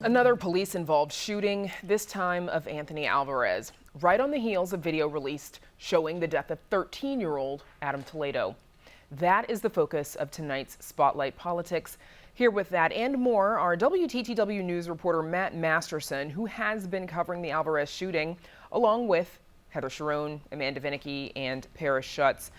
Another police-involved shooting, this time of Anthony Alvarez, right on the heels of video released showing the death of 13-year-old Adam Toledo. That is the focus of tonight's Spotlight Politics. Here with that and more, our WTTW News reporter Matt Masterson, who has been covering the Alvarez shooting, along with Heather Sharon, Amanda Vinicky, and Paris Schutz.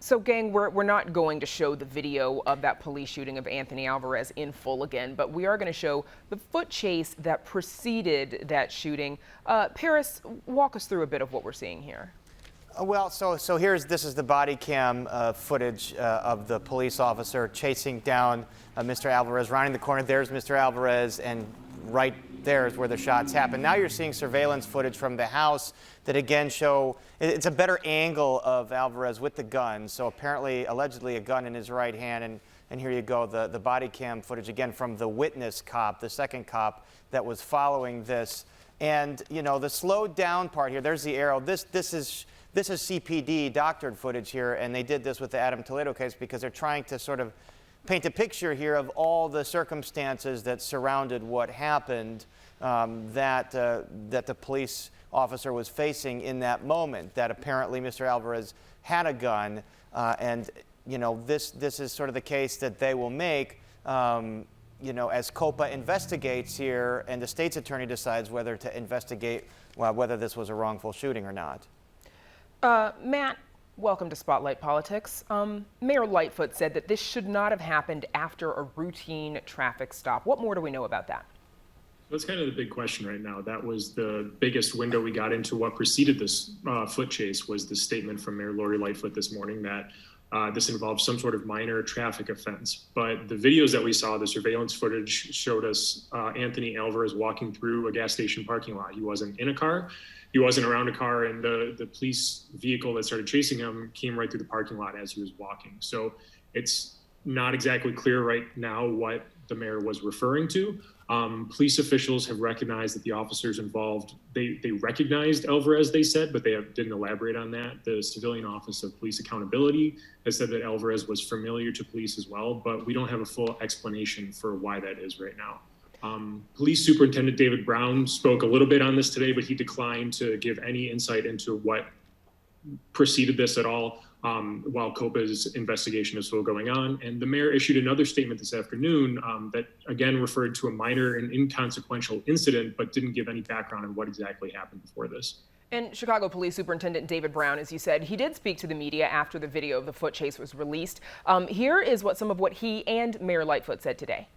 So, gang, we're not going to show the video of that police shooting of Anthony Alvarez in full again, but we are going to show the foot chase that preceded that shooting. Paris, walk us through a bit of what we're seeing here. Well, so this is the body cam footage of the police officer chasing down Mr. Alvarez, rounding the corner. There's Mr. Alvarez, and right there is where the shots happen. Now you're seeing surveillance footage from the house that again show it's a better angle of Alvarez with the gun. So apparently, allegedly, a gun in his right hand. And here you go, the body cam footage again from the witness cop, the second cop that was following this. And you know, the slowed down part here, there's the arrow. This is CPD doctored footage here, and they did this with the Adam Toledo case because they're trying to sort of paint a picture here of all the circumstances that surrounded what happened, that the police officer was facing in that moment, that apparently Mr. Alvarez had a gun, and you know, this is sort of the case that they will make, you know, as COPA investigates here and the state's attorney decides whether to investigate whether this was a wrongful shooting or not. Matt, welcome to Spotlight Politics. Mayor Lightfoot said that this should not have happened after a routine traffic stop. What more do we know about that? That's kind of the big question right now. That was the biggest window we got into what preceded this foot chase, was the statement from Mayor Lori Lightfoot this morning that this involved some sort of minor traffic offense. But the videos that we saw, the surveillance footage, showed us Anthony Alvarez walking through a gas station parking lot. He wasn't in a car. He wasn't around a car, and the police vehicle that started chasing him came right through the parking lot as he was walking. So it's not exactly clear right now what the mayor was referring to. Police officials have recognized that the officers involved, they recognized Alvarez, they said, but they didn't elaborate on that. The Civilian Office of Police Accountability has said that Alvarez was familiar to police as well, but we don't have a full explanation for why that is right now. Police Superintendent David Brown spoke a little bit on this today, but he declined to give any insight into what preceded this at all, while COPA's investigation is still going on. And the mayor issued another statement this afternoon that again referred to a minor and inconsequential incident, but didn't give any background on what exactly happened before this. And Chicago Police Superintendent David Brown, as you said, he did speak to the media after the video of the foot chase was released. Here is some of what he and Mayor Lightfoot said today.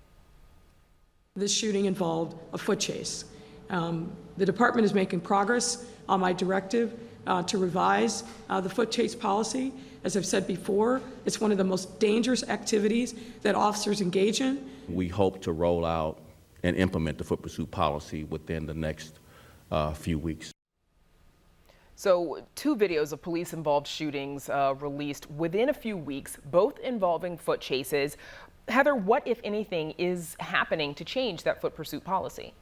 This shooting involved a foot chase. The department is making progress on my directive to revise the foot chase policy. As I've said before, it's one of the most dangerous activities that officers engage in. We hope to roll out and implement the foot pursuit policy within the next few weeks. So 2 videos of police-involved shootings released within a few weeks, both involving foot chases. Heather, what, if anything, is happening to change that foot pursuit policy?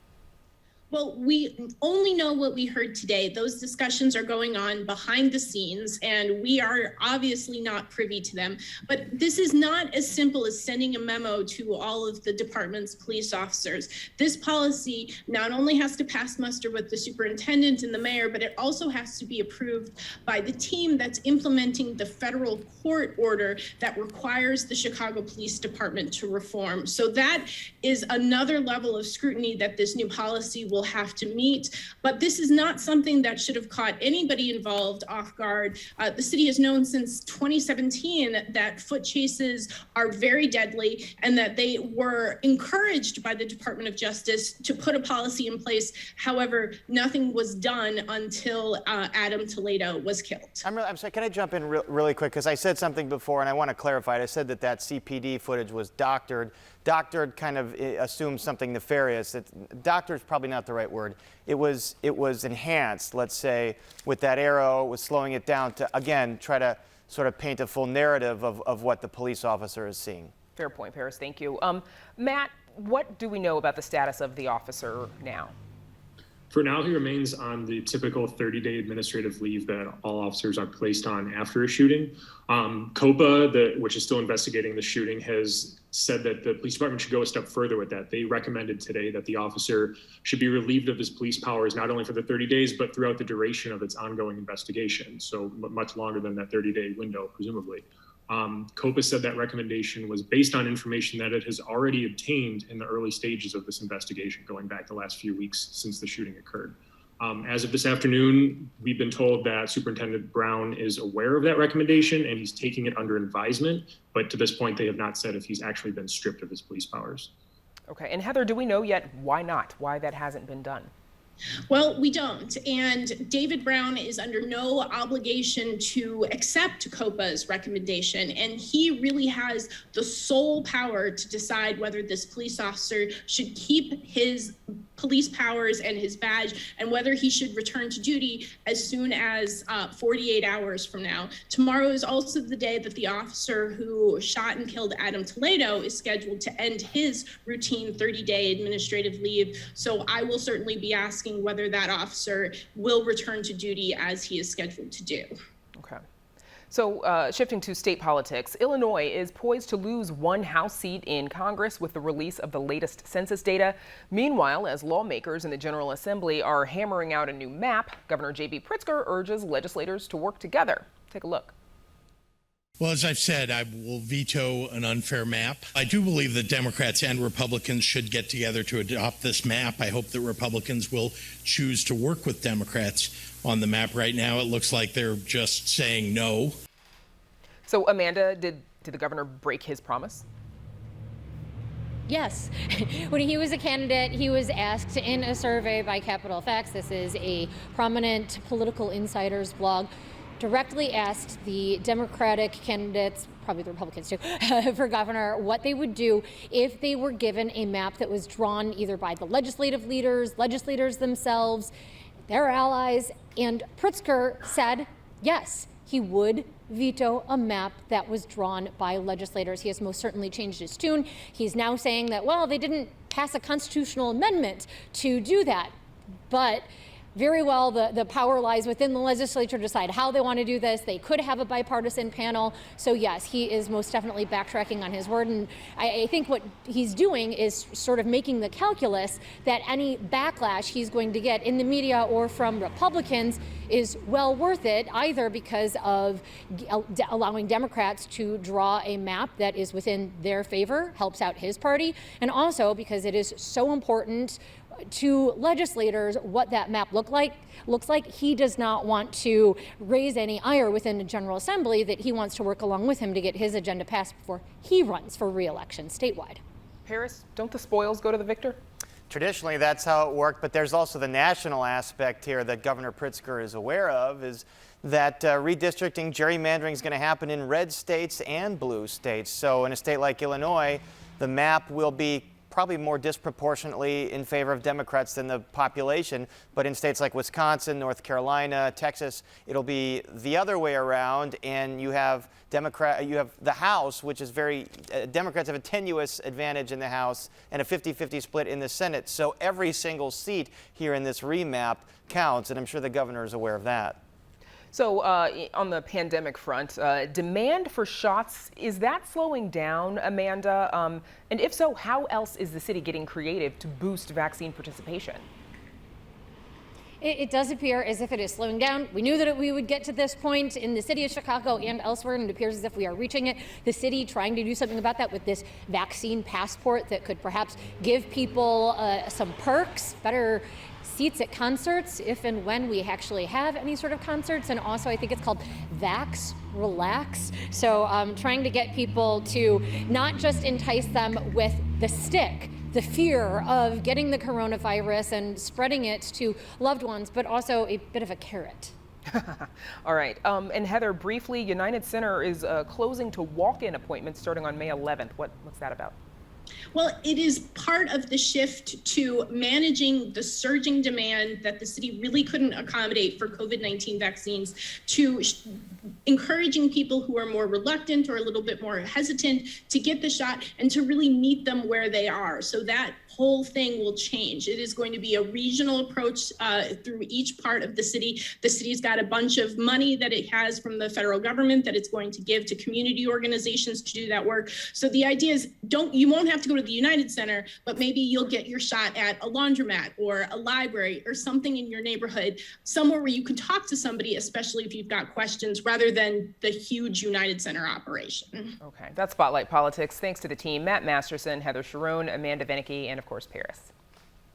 Well, we only know what we heard today. Those discussions are going on behind the scenes, and we are obviously not privy to them. But this is not as simple as sending a memo to all of the department's police officers. This policy not only has to pass muster with the superintendent and the mayor, but it also has to be approved by the team that's implementing the federal court order that requires the Chicago Police Department to reform. So that is another level of scrutiny that this new policy will have to meet, but this is not something that should have caught anybody involved off guard. The city has known since 2017 that foot chases are very deadly and that they were encouraged by the Department of Justice to put a policy in place. However, nothing was done until Adam Toledo was killed. I'm sorry, can I jump in really quick? Because I said something before and I want to clarify it. I said that CPD footage was doctored. Doctored kind of assumes something nefarious. Doctored is probably not the right word. It was enhanced, let's say, with that arrow, was slowing it down to, again, try to sort of paint a full narrative of what the police officer is seeing. Fair point, Paris. Thank you. Matt, what do we know about the status of the officer now? For now, he remains on the typical 30-day administrative leave that all officers are placed on after a shooting. COPA, which is still investigating the shooting, has said that the police department should go a step further with that. They recommended today that the officer should be relieved of his police powers, not only for the 30 days, but throughout the duration of its ongoing investigation. So much longer than that 30-day window, presumably. COPA said that recommendation was based on information that it has already obtained in the early stages of this investigation, going back the last few weeks since the shooting occurred. As of this afternoon, we've been told that Superintendent Brown is aware of that recommendation and he's taking it under advisement, but to this point, they have not said if he's actually been stripped of his police powers. Okay, and Heather, do we know yet why not? Why that hasn't been done? Well, we don't. And David Brown is under no obligation to accept COPA's recommendation. And he really has the sole power to decide whether this police officer should keep his police powers and his badge and whether he should return to duty as soon as 48 hours from now. Tomorrow is also the day that the officer who shot and killed Adam Toledo is scheduled to end his routine 30-day administrative leave. So I will certainly be asking whether that officer will return to duty as he is scheduled to do. Okay. So shifting to state politics, Illinois is poised to lose one House seat in Congress with the release of the latest census data. Meanwhile, as lawmakers in the General Assembly are hammering out a new map, Governor J.B. Pritzker urges legislators to work together. Take a look. Well, as I've said, I will veto an unfair map. I do believe that Democrats and Republicans should get together to adopt this map. I hope that Republicans will choose to work with Democrats on the map. Right now, it looks like they're just saying no. So, Amanda, did the governor break his promise? Yes. When he was a candidate, he was asked in a survey by Capital Facts, this is a prominent political insiders blog, directly asked the Democratic candidates, probably the Republicans too, for governor, what they would do if they were given a map that was drawn either by the legislative leaders, legislators themselves, their allies. And Pritzker said yes, he would veto a map that was drawn by legislators. He has most certainly changed his tune. He's now saying that, well, they didn't pass a constitutional amendment to do that. But very well, the power lies within the legislature to decide how they want to do this. They could have a bipartisan panel. So yes, he is most definitely backtracking on his word. And I think what he's doing is sort of making the calculus that any backlash he's going to get in the media or from Republicans is well worth it, either because of allowing Democrats to draw a map that is within their favor, helps out his party, and also because it is so important to legislators what that map looks like. He does not want to raise any ire within the General Assembly, that he wants to work along with him to get his agenda passed before he runs for re-election statewide. Paris, don't the spoils go to the victor? Traditionally, that's how it worked, but there's also the national aspect here that Governor Pritzker is aware of, is that redistricting, gerrymandering is going to happen in red states and blue states. So in a state like Illinois, the map will be probably more disproportionately in favor of Democrats than the population. But in states like Wisconsin, North Carolina, Texas, it'll be the other way around. And you have the House, which is Democrats have a tenuous advantage in the House and a 50-50 split in the Senate. So every single seat here in this remap counts. And I'm sure the governor is aware of that. So on the pandemic front, demand for shots, is that slowing down, Amanda? And if so, how else is the city getting creative to boost vaccine participation? It does appear as if it is slowing down. We knew that we would get to this point in the city of Chicago and elsewhere, and it appears as if we are reaching it. The city trying to do something about that with this vaccine passport that could perhaps give people some perks, better seats at concerts, if and when we actually have any sort of concerts. And also, I think it's called Vax Relax. So trying to get people to not just entice them with the stick, the fear of getting the coronavirus and spreading it to loved ones, but also a bit of a carrot. All right. And Heather, briefly, United Center is closing to walk-in appointments starting on May 11th. What's that about? Well, it is part of the shift to managing the surging demand that the city really couldn't accommodate for COVID-19 vaccines, to encouraging people who are more reluctant or a little bit more hesitant to get the shot, and to really meet them where they are. So that whole thing will change. It is going to be a regional approach through each part of the city. The city's got a bunch of money that it has from the federal government that it's going to give to community organizations to do that work. So the idea is, you won't have to go to the United Center, but maybe you'll get your shot at a laundromat or a library or something in your neighborhood, somewhere where you can talk to somebody, especially if you've got questions, rather than the huge United Center operation. Okay, that's Spotlight Politics. Thanks to the team, Matt Masterson, Heather Sharon, Amanda Venicky, and of course, Paris.